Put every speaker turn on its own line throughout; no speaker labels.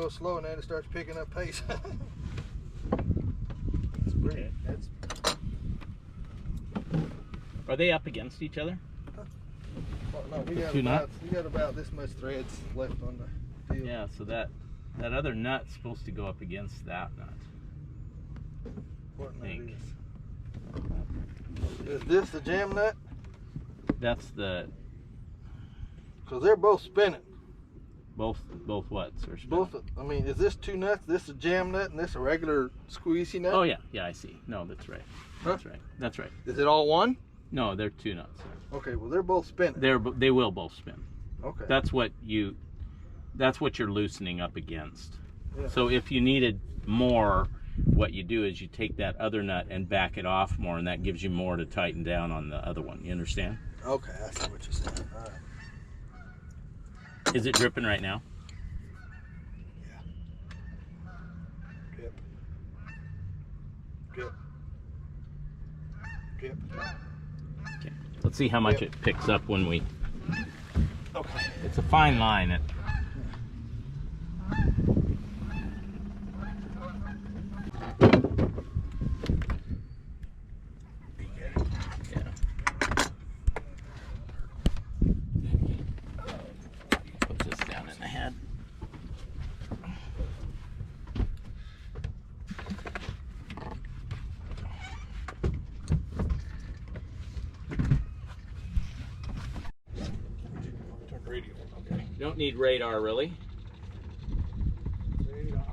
go slow and then it starts picking up pace.
Okay. Are they up against each other?
Well, no, we got about this much threads left on the deal.
Yeah, so that other nut's supposed to go up against that nut.
What nut is this the jam nut?
That's the...
Because they're both spinning.
Both what's are spinning?
Both. I mean, is this two nuts? This a jam nut and this a regular squeezy nut?
Oh yeah, I see. No, that's right.
Huh?
That's right.
Is it all one?
No, they're two nuts.
Okay, well they're both spinning.
They will both spin.
Okay.
That's what you're loosening up against.
Yeah.
So if you needed more, what you do is you take that other nut and back it off more, and that gives you more to tighten down on the other one. You understand?
Okay, I see what you're saying. All right.
Is it dripping right now?
Yeah. Drip. Drip. Drip.
Okay. Let's see how much it picks up when we...
Okay.
It's a fine line. Put this down in the head.
Turn radio. Okay.
You don't need radar, really.
Radar.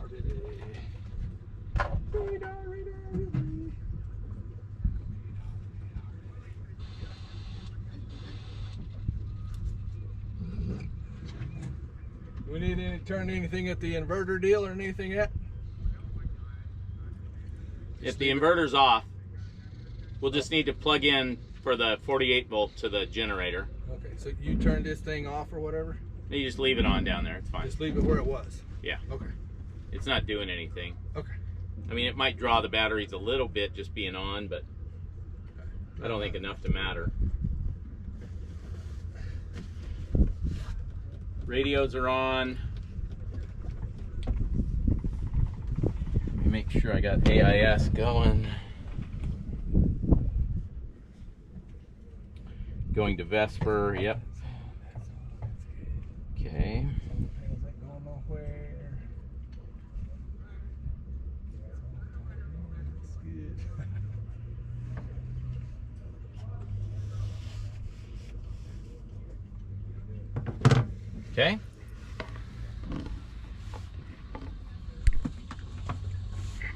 We need to turn anything at the inverter deal or anything yet?
If the inverter's off, we'll just need to plug in for the 48 volt to the generator.
Okay, so you turn this thing off or whatever?
You just leave it on down there, it's fine.
Just leave it where it was?
Yeah.
Okay.
It's not doing anything.
Okay.
I mean, it might draw the batteries a little bit just being on, but I don't think enough to matter. Radios are on. Let me make sure I got AIS going. Going to Vesper, yep. Okay. Okay.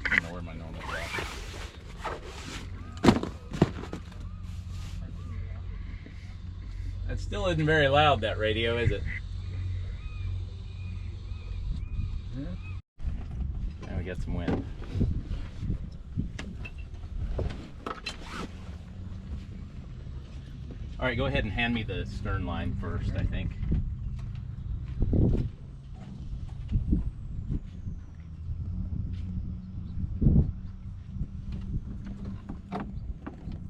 I don't know where my normal is. That still isn't very loud, that radio, is it? Now we got some wind. All right, go ahead and hand me the stern line first, I think.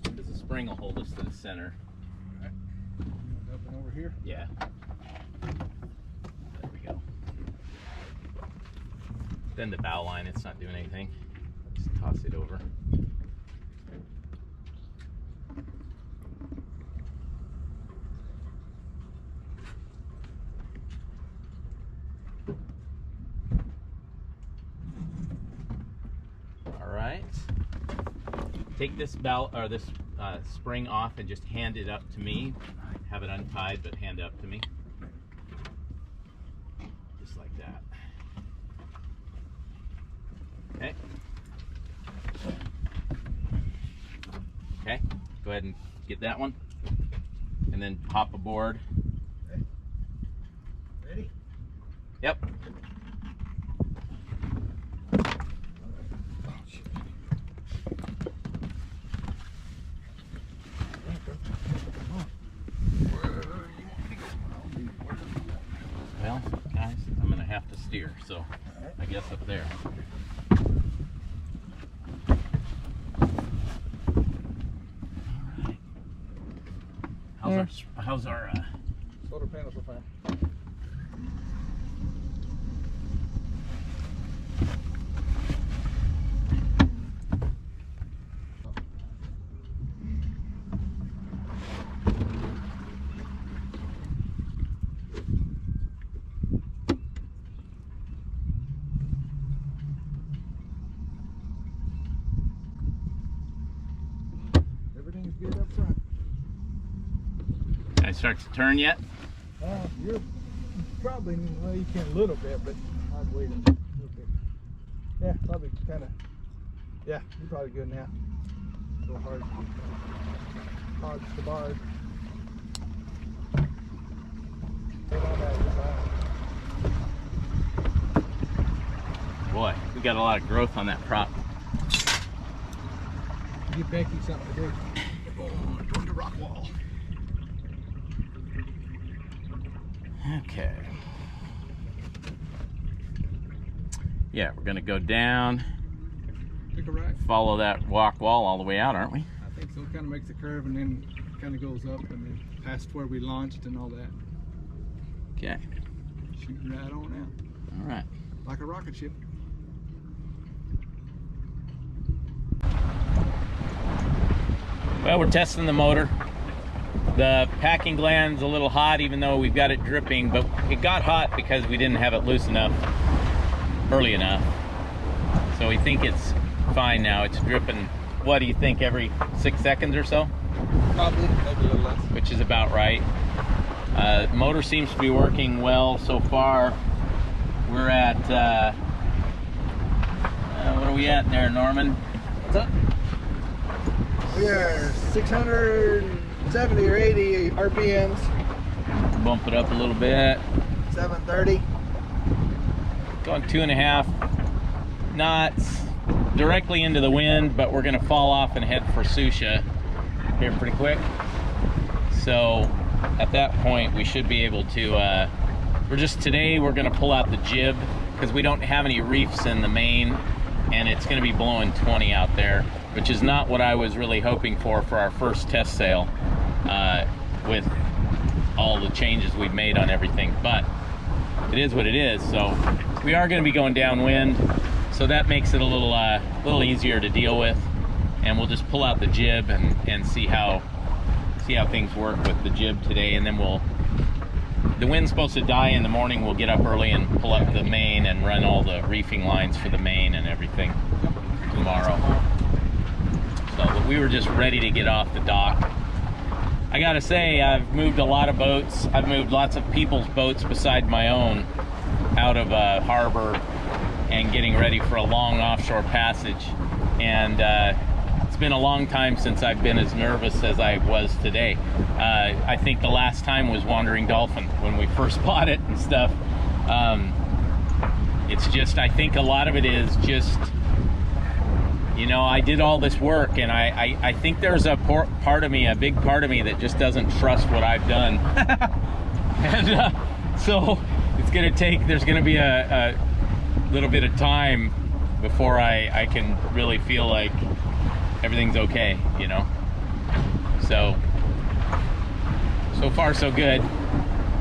Because the spring will hold us to the center.
All right. Up and over here?
Yeah. There we go. Then the bow line, it's not doing anything. Just toss it over. Take this bow or this spring off and just hand it up to me. Have it untied, but hand it up to me. Just like that. Okay. Okay. Go ahead and get that one, and then hop aboard.
Okay. Ready?
Yep. Well, guys, I'm gonna have to steer, so I guess up there. All right. How's our
solar panels are fine. good up front.
Can I start to turn yet?
You're probably, well, you can a little bit, but I'd wait a little bit. Yeah, probably kind of, yeah, you're probably good now. Go hard. Hard to the bar.
Boy, we got a lot of growth on that prop.
Give Becky something to do. Oh, going to rock wall.
Okay. Yeah, we're gonna go down,
Take a right.
follow that walk wall all the way out, aren't we?
I think so. It kind of makes a curve and then kind of goes up and then past where we launched and all that.
Okay.
Shooting right on out.
All right.
Like a rocket ship.
Well, we're testing the motor. The packing gland's a little hot, even though we've got it dripping, but it got hot because we didn't have it loose enough early enough. So we think it's fine now. It's dripping, what do you think, every 6 seconds or so?
Probably, maybe a little less.
Which is about right. Motor seems to be working well so far. We're at, what are we at there, Norman?
What's up? We are 670 or 80 RPMs.
Bump it up a little bit.
730.
Going 2.5 knots directly into the wind, but we're gonna fall off and head for Susha here pretty quick. So at that point we should be able to, today we're gonna pull out the jib because we don't have any reefs in the main, and it's gonna be blowing 20 out there, which is not what I was really hoping for our first test sail, with all the changes we've made on everything. But it is what it is. So we are going to be going downwind, so that makes it a little easier to deal with, and we'll just pull out the jib and see how things work with the jib today. And then the wind's supposed to die in the morning. We'll get up early and pull up the main and run all the reefing lines for the main and everything tomorrow. So we were just ready to get off the dock. I gotta say, I've moved a lot of boats. I've moved lots of people's boats beside my own out of harbor and getting ready for a long offshore passage. And it's been a long time since I've been as nervous as I was today. I think the last time was Wandering Dolphin when we first bought it and stuff. It's just, I think a lot of it is just, you know, I did all this work, and I think there's a part of me, a big part of me, that just doesn't trust what I've done. And so it's gonna take, there's gonna be a little bit of time before I can really feel like everything's okay, you know? So far so good.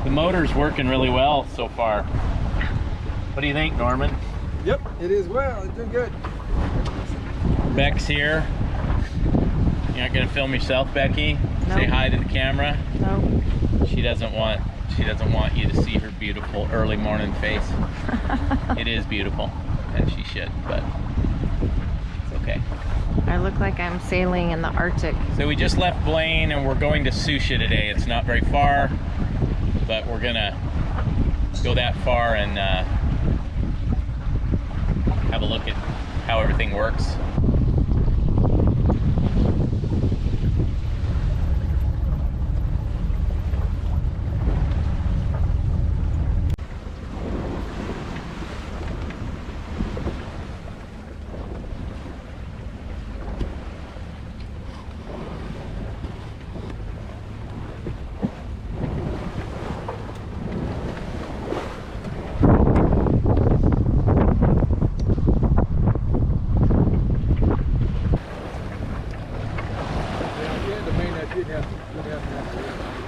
The motor's working really well so far. What do you think, Norman?
Yep, it is well, it's doing good.
Beck's here. You're not gonna film yourself, Becky?
No.
Say hi to the camera.
No.
She doesn't want you to see her beautiful early morning face. It is beautiful, and she should, but it's okay.
I look like I'm sailing in the Arctic.
So we just left Blaine and we're going to Sucia today. It's not very far, but we're gonna go that far and have a look at how everything works.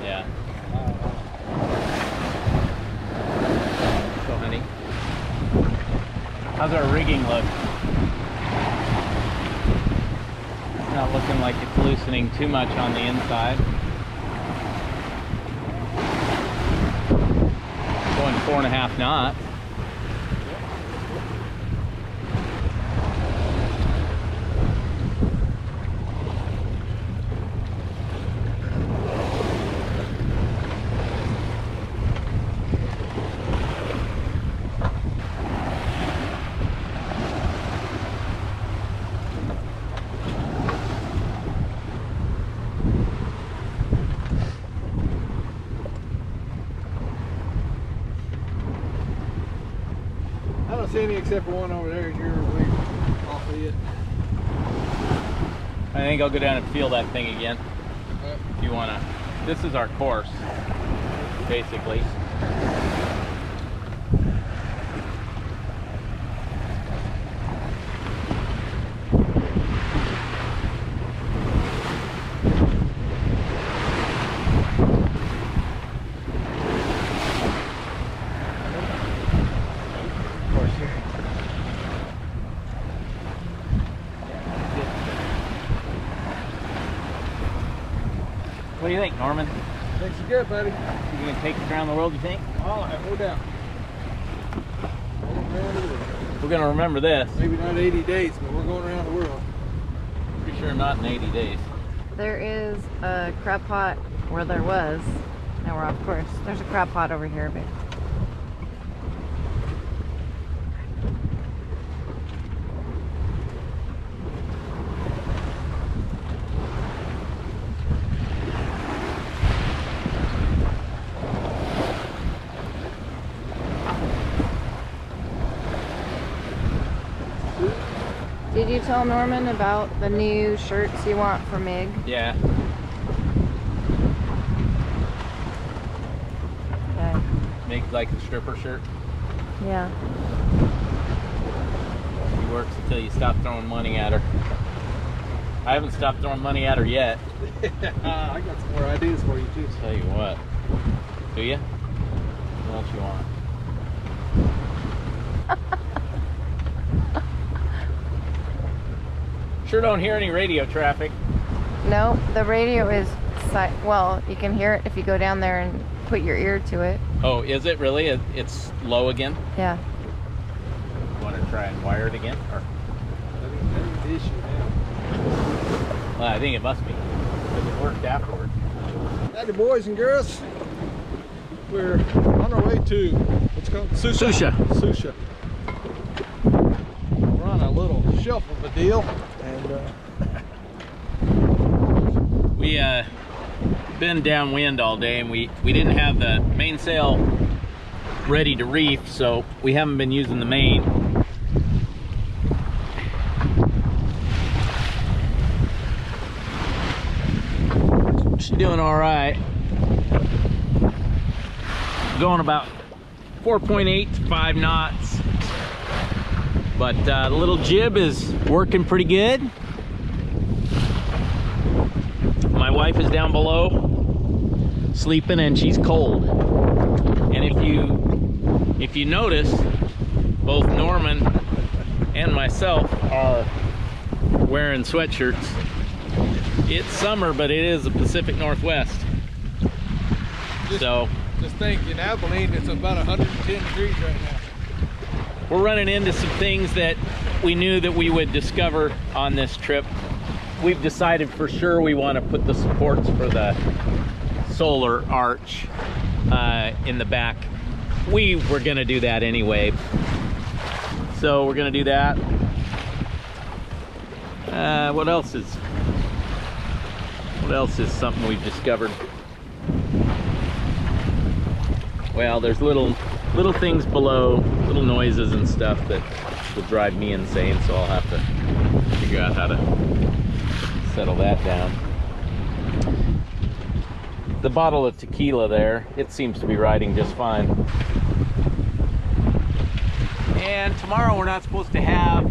Yeah. So honey, how's our rigging look? It's not looking like it's loosening too much on the inside. Going 4.5 knots.
see any except for one over there, and you're way off of it.
I think I'll go down and feel that thing again. If you wanna. This is our course, basically. What do you think, Norman?
Thanks you good, buddy.
You gonna take us around the world, you think?
Oh, I have no doubt.
We're gonna remember this.
Maybe not 80 days, but we're going around the world.
Pretty sure not in 80 days.
There is a crab pot where there was. Now we're off course. There's a crab pot over here, but did you tell Norman about the new shirts you want for Mig?
Yeah.
Okay.
Make like the stripper shirt.
Yeah.
She works until you stop throwing money at her. I haven't stopped throwing money at her yet.
I got some more ideas for you too.
Tell you what. Do you? What else you want? Sure don't hear any radio traffic.
No, the radio is well, you can hear it if you go down there and put your ear to it.
Oh, is it really? It's low again?
Yeah.
You want to try and wire it again? Or?
I think that's the issue now.
Well, I think it must be, because it worked afterwards.
Howdy, boys and girls. We're on our way to, what's it called?
Susha.
Susha. We're on a little shelf of a deal, and
We been downwind all day, and we didn't have the mainsail ready to reef, so we haven't been using the main. She's doing all right. Going about 4.8 to 5 knots. But the little jib is working pretty good. My wife is down below sleeping, and she's cold. And if you notice, both Norman and myself are wearing sweatshirts. It's summer, but it is the Pacific Northwest.
Just think, in Abilene, it's about 110 degrees right now.
We're running into some things that we knew that we would discover on this trip. We've decided for sure we want to put the supports for the solar arch in the back. We were going to do that anyway. So we're going to do that. What else is something we've discovered? Well, there's little things below, little noises and stuff that will drive me insane, so I'll have to figure out how to settle that down. The bottle of tequila there, it seems to be riding just fine. And tomorrow we're not supposed to have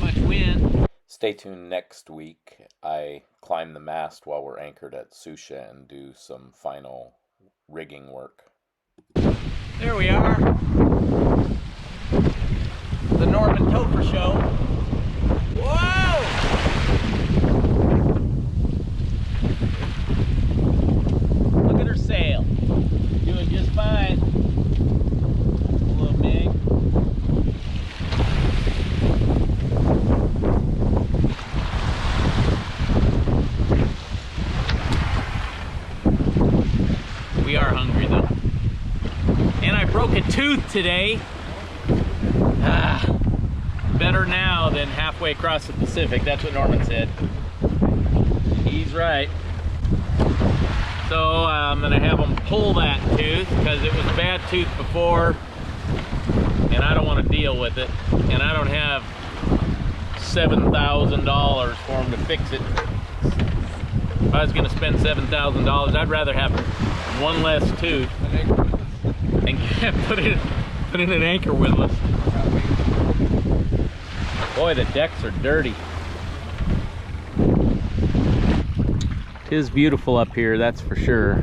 much wind. Stay tuned next week. I climb the mast while we're anchored at Susha and do some final rigging work. There we are. The Norman Topher Show. Whoa! Look at her sail. Doing just fine. Little Mig. We are hungry though. And I broke a tooth today. Better now than halfway across the Pacific. That's what Norman said. He's right. So I'm gonna have them pull that tooth because it was a bad tooth before. and I don't want to deal with it, and I don't have $7,000 for them to fix it. If I was going to spend $7,000, I'd rather have one less tooth and put in an anchor windlass. Boy, the decks are dirty. It is beautiful up here, that's for sure.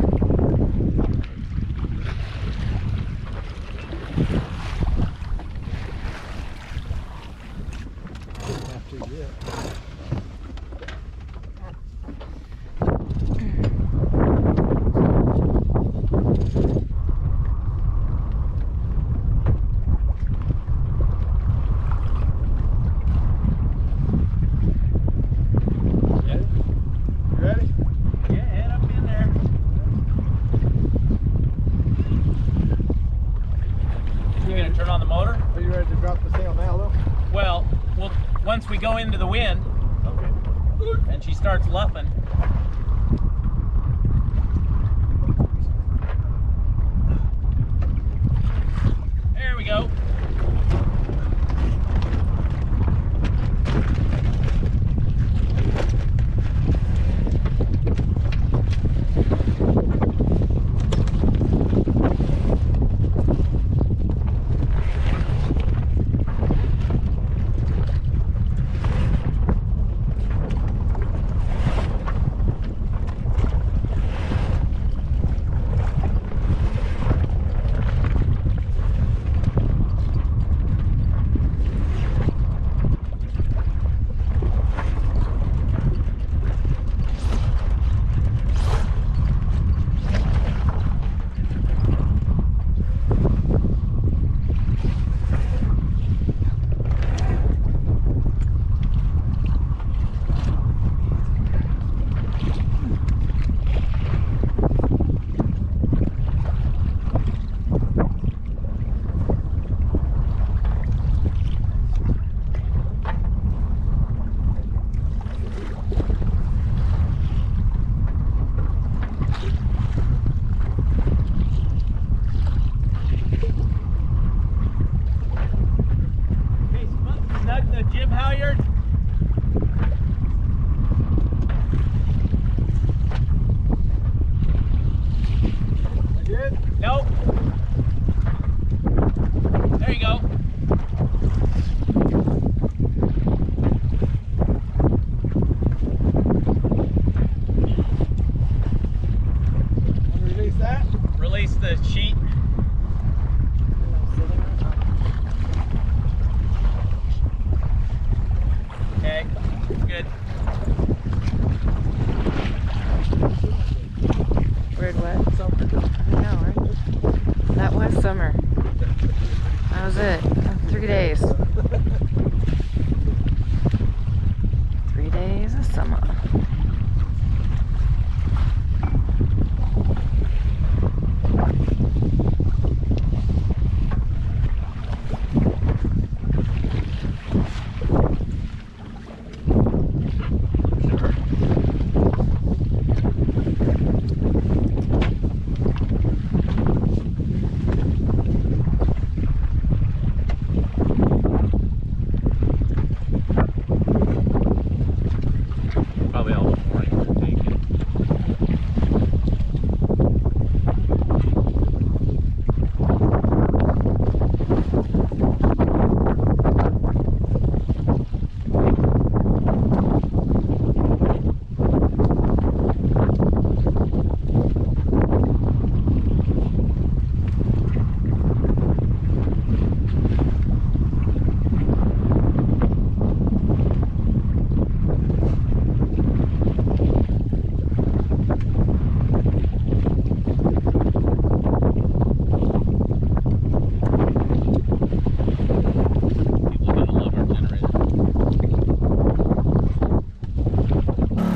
Once we go into the wind, okay, and she starts luffing. There we go.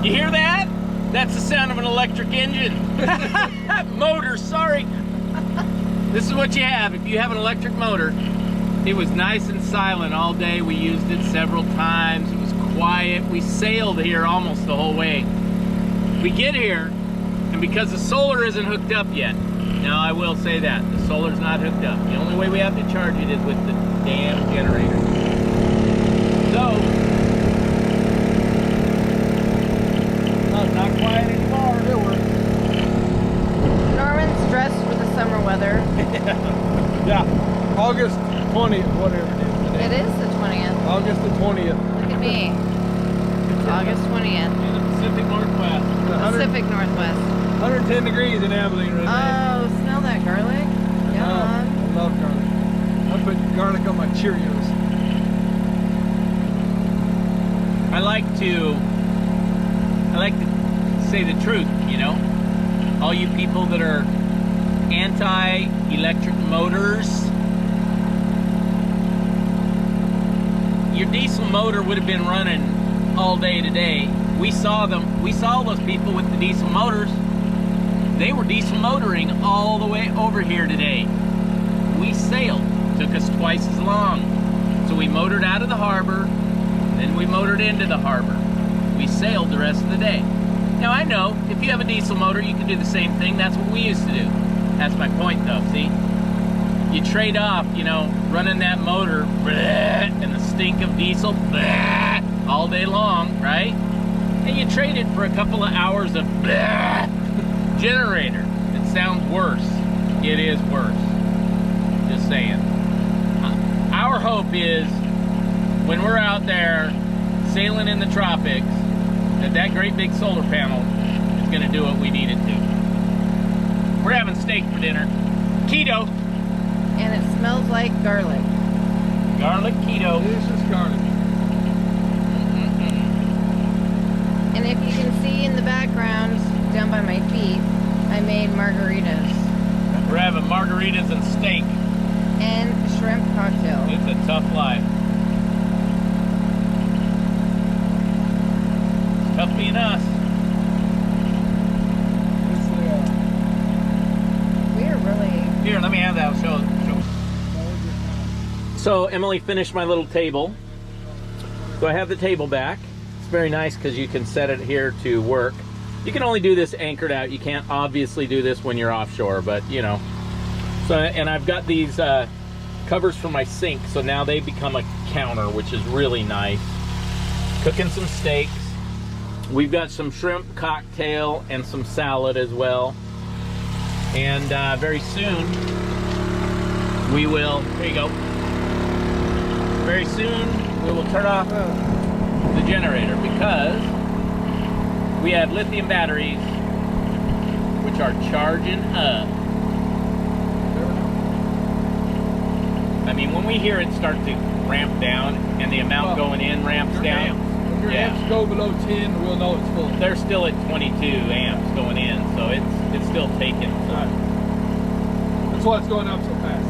You hear that? That's the sound of an electric engine. Motor, sorry. This is what you have if you have an electric motor. It was nice and silent all day. We used it several times. It was quiet. We sailed here almost the whole way. We get here, and because the solar isn't hooked up yet, Now I will say that the solar's not hooked up. The only way we have to charge it is with the damn generator. So, oh, it's not quiet anymore. It works.
Norman's dressed for the summer weather.
Yeah, August 20th, whatever it is today.
It is the 20th.
August the 20th.
Look at me. It's August 20th.
In the Pacific Northwest.
Pacific Northwest.
110 degrees in Abilene right now.
Oh, smell that garlic? Yum.
I love garlic. I put garlic on my Cheerios.
I like to say the truth, you know. All you people that are anti-electric motors, your diesel motor would have been running all day today. We saw them. We saw those people with the diesel motors. They were diesel motoring all the way over here today. We sailed. Took us twice as long. So we motored out of the harbor, then we motored into the harbor. We sailed the rest of the day. Now I know, if you have a diesel motor, you can do the same thing. That's what we used to do. That's my point though, see? You trade off, you know, running that motor, and the stink of diesel, all day long, right? And you trade it for a couple of hours of generator. It sounds worse. It is worse. Just saying. Our hope is when we're out there sailing in the tropics that great big solar panel is going to do what we need it to. We're having steak for dinner. Keto.
And it smells like garlic.
Garlic keto.
Delicious garlic.
And if you can see in the background, down by my feet, I made margaritas.
We're having margaritas and steak.
And shrimp cocktail.
It's a tough life. It's tough being us.
We are really...
Here, let me have that. I'll show. So Emily finished my little table. So I have the table back. It's very nice because you can set it here to work. You can only do this anchored out. You can't obviously do this when you're offshore, but you know. So, and I've got these covers for my sink, so now they become a counter, which is really nice. Cooking some steaks. We've got some shrimp cocktail and some salad as well. And very soon we will, there you go. Very soon we will turn off the generator because we have lithium batteries which are charging up. I mean, when we hear it start to ramp down and the amount going in ramps down.
If your amps go below 10, we'll know it's full.
They're still at 22 amps going in, so it's still taking.
That's why it's going up so fast.